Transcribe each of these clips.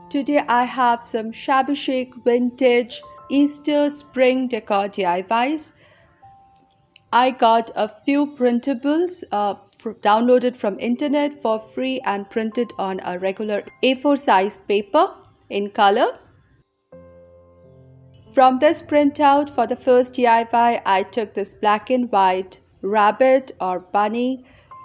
Today I have some shabby chic vintage Easter spring decor DIYs. I got a few printables downloaded from internet for free and printed on a regular A4 size paper in color. From this printout for the first DIY, I took this black and white rabbit or bunny.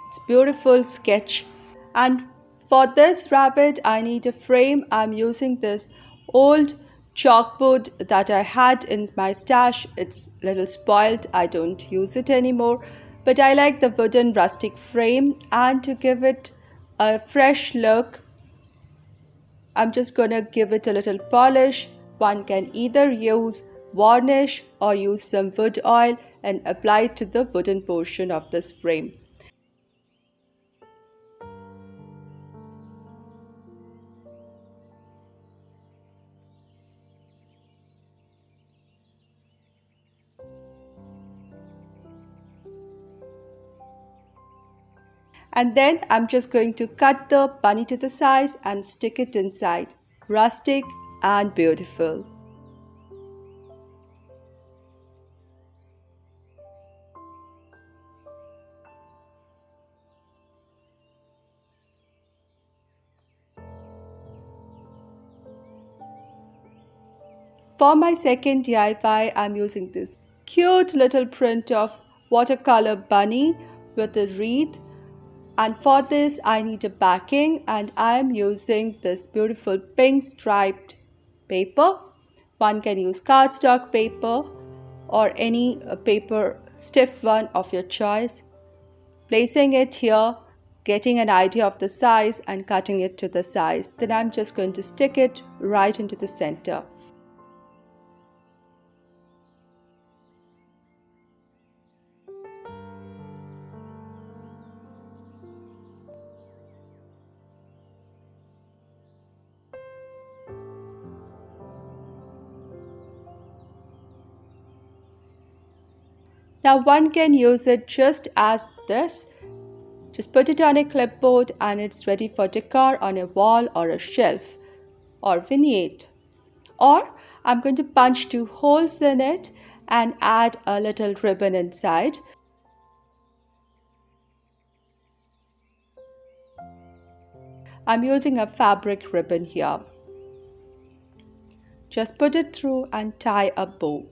It's beautiful sketch. And for this rabbit, I need a frame. I'm using this old chalkboard that I had in my stash. It's a little spoiled. I don't use it anymore. But I like the wooden rustic frame, and to give it a fresh look, I'm just gonna give it a little polish. One can either use varnish or use some wood oil and apply it to the wooden portion of this frame. And then I'm just going to cut the bunny to the size and stick it inside. Rustic and beautiful. For my second DIY, I'm using this cute little print of watercolor bunny with a wreath. And for this, I need a backing, and I am using this beautiful pink striped paper. One can use cardstock paper or any paper, stiff one of your choice. Placing it here, getting an idea of the size and cutting it to the size. Then I'm just going to stick it right into the center. Now one can use it just as this. Just put it on a clipboard and it's ready for decor on a wall or a shelf or vignette. Or I'm going to punch 2 holes in it and add a little ribbon inside. I'm using a fabric ribbon here. Just put it through and tie a bow.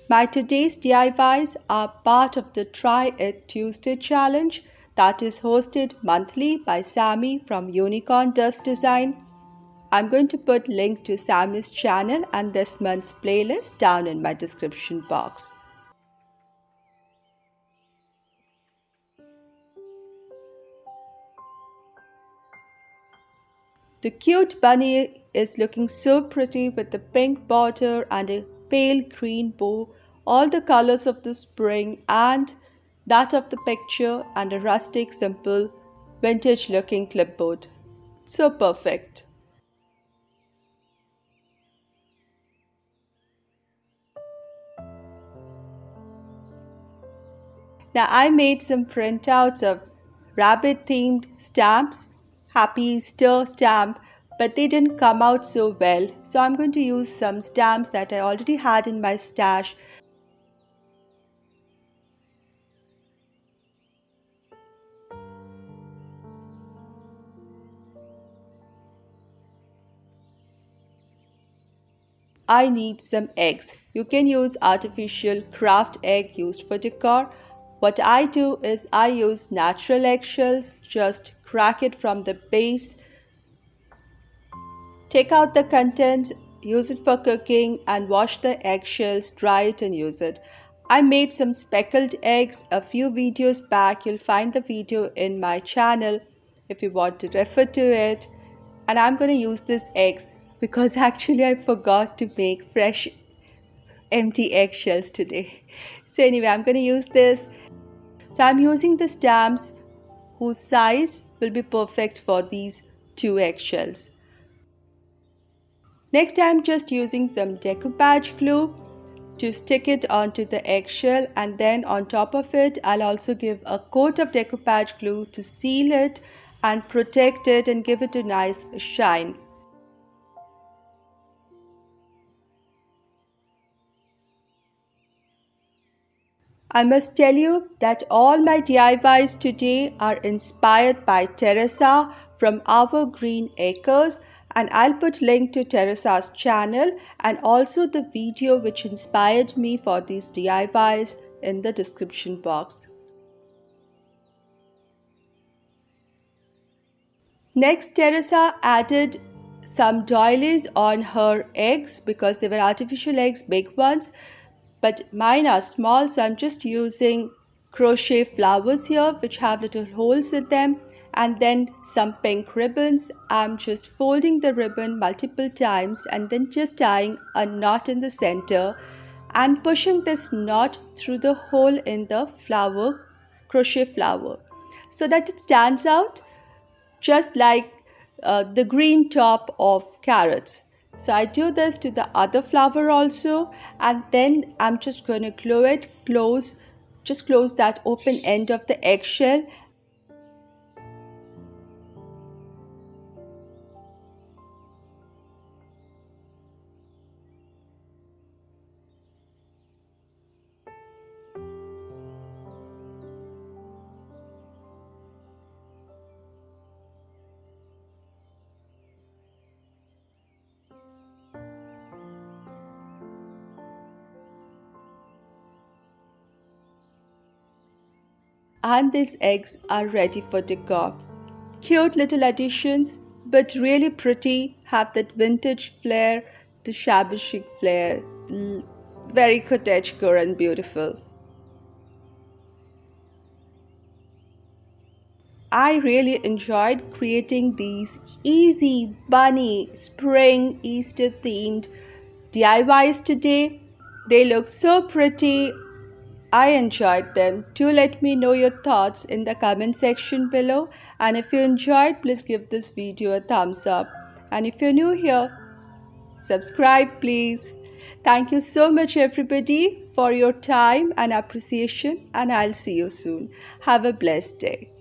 My today's DIYs are part of the Try It Tuesday challenge that is hosted monthly by Sammy from Unicorn Does Design. I'm going to put link to Sammy's channel and this month's playlist down in my description box. The cute bunny is looking so pretty with the pink border and a pale green bow, all the colors of the spring and that of the picture, and a rustic, simple, vintage looking clipboard. So perfect. Now I made some printouts of rabbit themed stamps, Happy Easter stamp, but they didn't come out so well. So I'm going to use some stamps that I already had in my stash. I need some eggs. You can use artificial craft egg used for decor. What I do is I use natural eggshells, just crack it from the base, take out the contents, use it for cooking and wash the eggshells, dry it and use it. I made some speckled eggs a few videos back. You'll find the video in my channel if you want to refer to it. And I'm going to use these eggs because actually I forgot to make fresh empty eggshells today. So anyway, I'm going to use this. So I'm using the stamps whose size will be perfect for these 2 eggshells. Next I'm just using some decoupage glue to stick it onto the eggshell, and then on top of it I'll also give a coat of decoupage glue to seal it and protect it and give it a nice shine. I must tell you that all my DIYs today are inspired by Teresa from Our Green Acres, and I'll put link to Teresa's channel and also the video which inspired me for these DIYs in the description box. Next, Teresa added some doilies on her eggs because they were artificial eggs, big ones, but mine are small, so I'm just using crochet flowers here which have little holes in them, and then some pink ribbons. I'm just folding the ribbon multiple times and then just tying a knot in the center and pushing this knot through the hole in the flower, crochet flower, so that it stands out just like the green top of carrots. So I do this to the other flower also, and then I'm just going to glue it close, just close that open end of the eggshell. And these eggs are ready for decor. Cute little additions, but really pretty, have that vintage flair, the shabby chic flair, very cottagecore and beautiful. I really enjoyed creating these easy bunny, spring, Easter themed DIYs today. They look so pretty. I enjoyed them. Do let me know your thoughts in the comment section below. And if you enjoyed, please give this video a thumbs up. And if you're new here, subscribe please. Thank you so much everybody for your time and appreciation, and I'll see you soon. Have a blessed day.